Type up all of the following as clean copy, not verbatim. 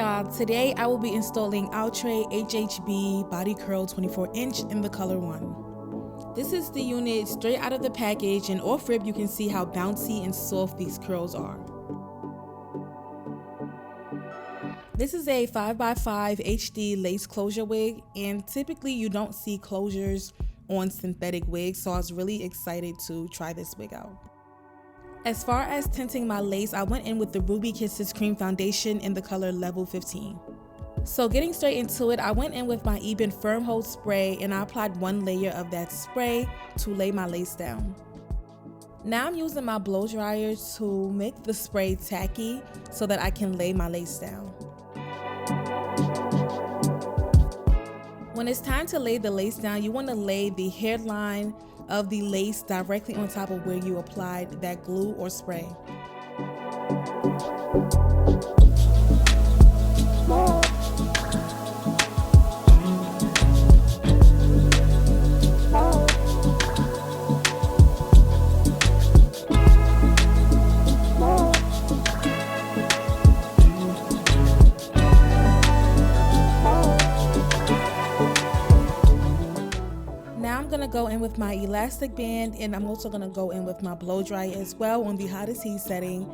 y'all, today I will be installing Outre HHB-Body Curl 24-inch in the color 1. This is the unit straight out of the package, and off rip you can see how bouncy and soft these curls are. This is a 5x5 HD lace closure wig, and typically you don't see closures on synthetic wigs, so I was really excited to try this wig out. As far as tinting my lace, I went in with the Ruby Kisses Cream Foundation in the color Level 15. So getting straight into it, I went in with my Eben Firm Hold Spray and I applied one layer of that spray to lay my lace down. Now I'm using my blow dryer to make the spray tacky so that I can lay my lace down. When it's time to lay the lace down, you want to lay the hairline of the lace directly on top of where you applied that glue or spray. Go in with my elastic band, and I'm also going to go in with my blow dryer as well on the hottest heat setting.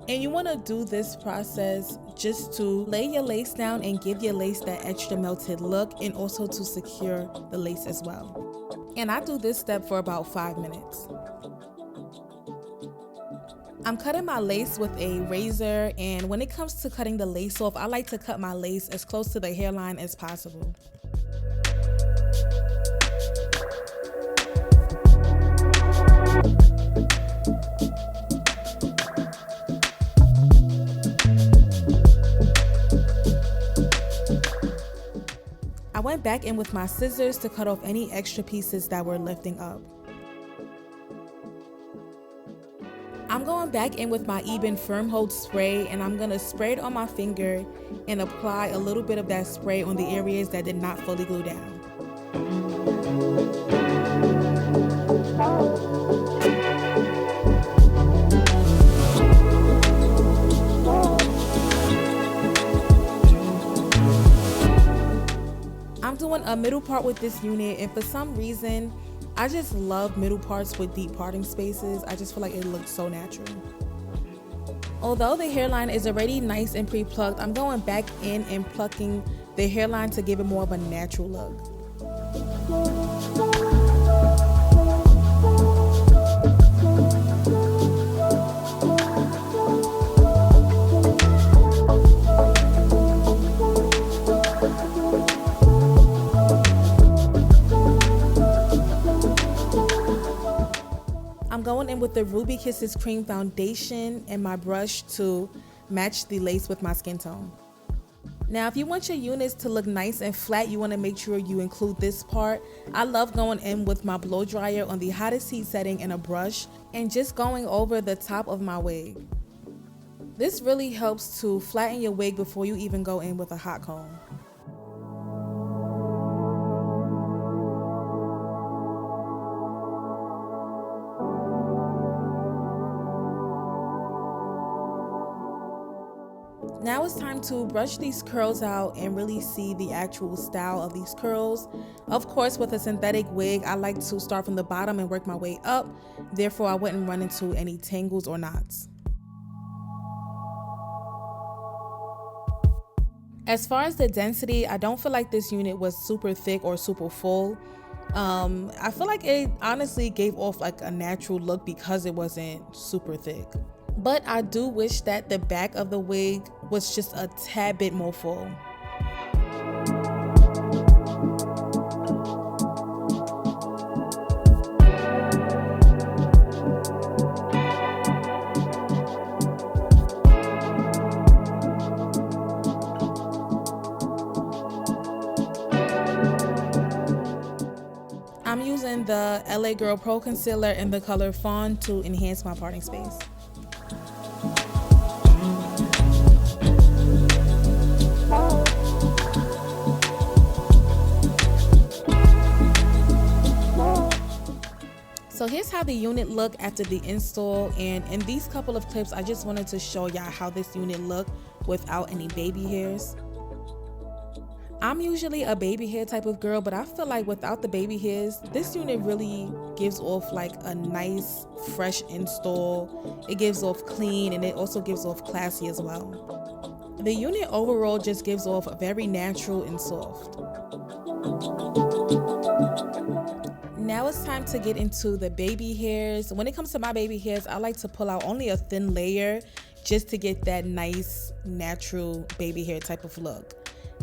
And you want to do this process just to lay your lace down and give your lace that extra melted look, and also to secure the lace as well. And I do this step for about 5 minutes. I'm cutting my lace with a razor, and when it comes to cutting the lace off, I like to cut my lace as close to the hairline as possible. I went back in with my scissors to cut off any extra pieces that were lifting up. I'm going back in with my Eben Firm Hold Spray, and I'm going to spray it on my finger and apply a little bit of that spray on the areas that did not fully glue down. I'm doing a middle part with this unit, and for some reason I just love middle parts with deep parting spaces. I just feel like it looks so natural. Although the hairline is already nice and pre-plucked, I'm going back in and plucking the hairline to give it more of a natural look. I'm going in with the Ruby Kisses Cream Foundation and my brush to match the lace with my skin tone. Now, if you want your units to look nice and flat, you want to make sure you include this part. I love going in with my blow dryer on the hottest heat setting and a brush and just going over the top of my wig. This really helps to flatten your wig before you even go in with a hot comb. Now it's time to brush these curls out and really see the actual style of these curls. Of course, with a synthetic wig, I like to start from the bottom and work my way up. Therefore, I wouldn't run into any tangles or knots. As far as the density, I don't feel like this unit was super thick or super full. I feel like it honestly gave off like a natural look because it wasn't super thick. But I do wish that the back of the wig was just a tad bit more full. I'm using the LA Girl Pro Concealer in the color Fawn to enhance my parting space. So here's how the unit looked after the install, and in these couple of clips I just wanted to show y'all how this unit looked without any baby hairs. I'm usually a baby hair type of girl, but I feel like without the baby hairs, this unit really gives off like a nice fresh install. It gives off clean, and it also gives off classy as well. The unit overall just gives off very natural and soft. Now it's time to get into the baby hairs. When it comes to my baby hairs, I like to pull out only a thin layer just to get that nice natural baby hair type of look.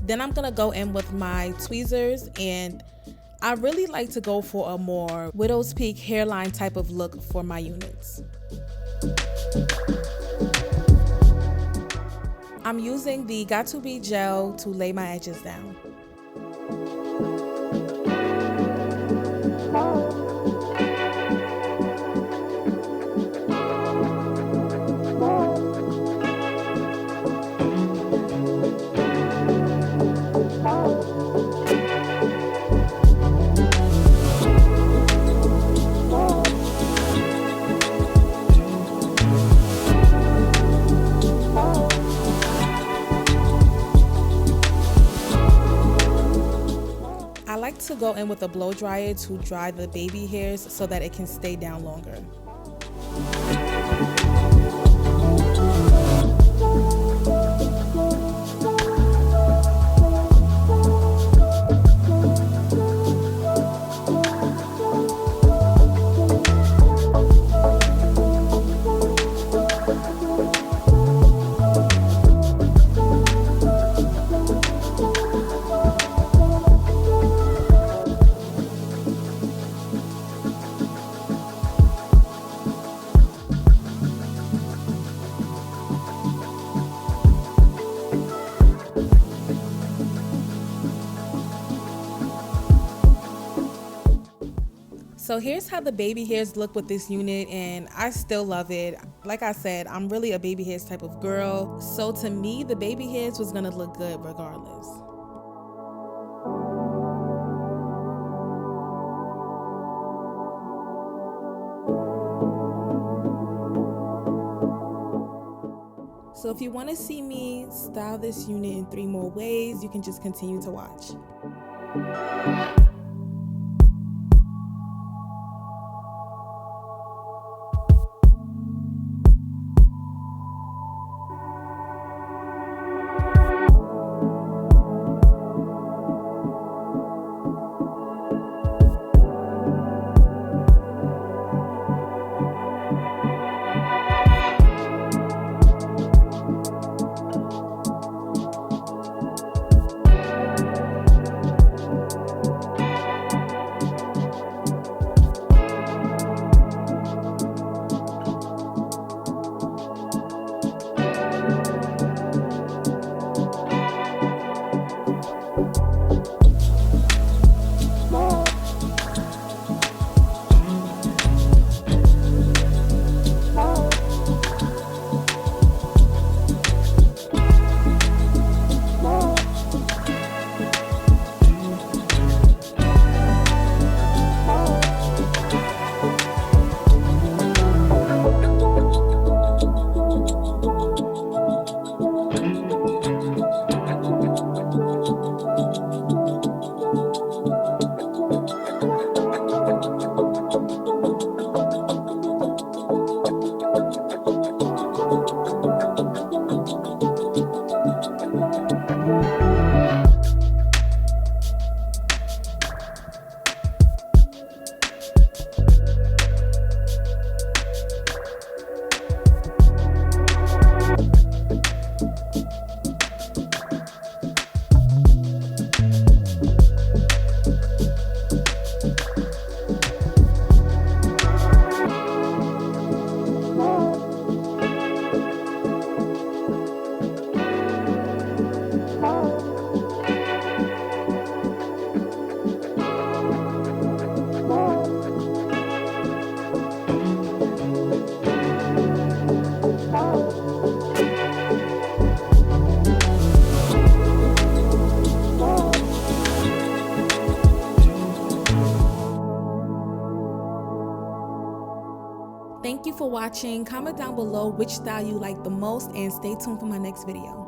Then I'm gonna go in with my tweezers, and I really like to go for a more widow's peak hairline type of look for my units. I'm using the Got2b gel to lay my edges down. I like to go in with a blow dryer to dry the baby hairs so that it can stay down longer. So here's how the baby hairs look with this unit, and I still love it. Like I said, I'm really a baby hairs type of girl. So to me, the baby hairs was gonna look good regardless. So if you want to see me style this unit in 3 more ways, you can just continue to watch. Thank you for watching. Comment down below which style you like the most, and stay tuned for my next video.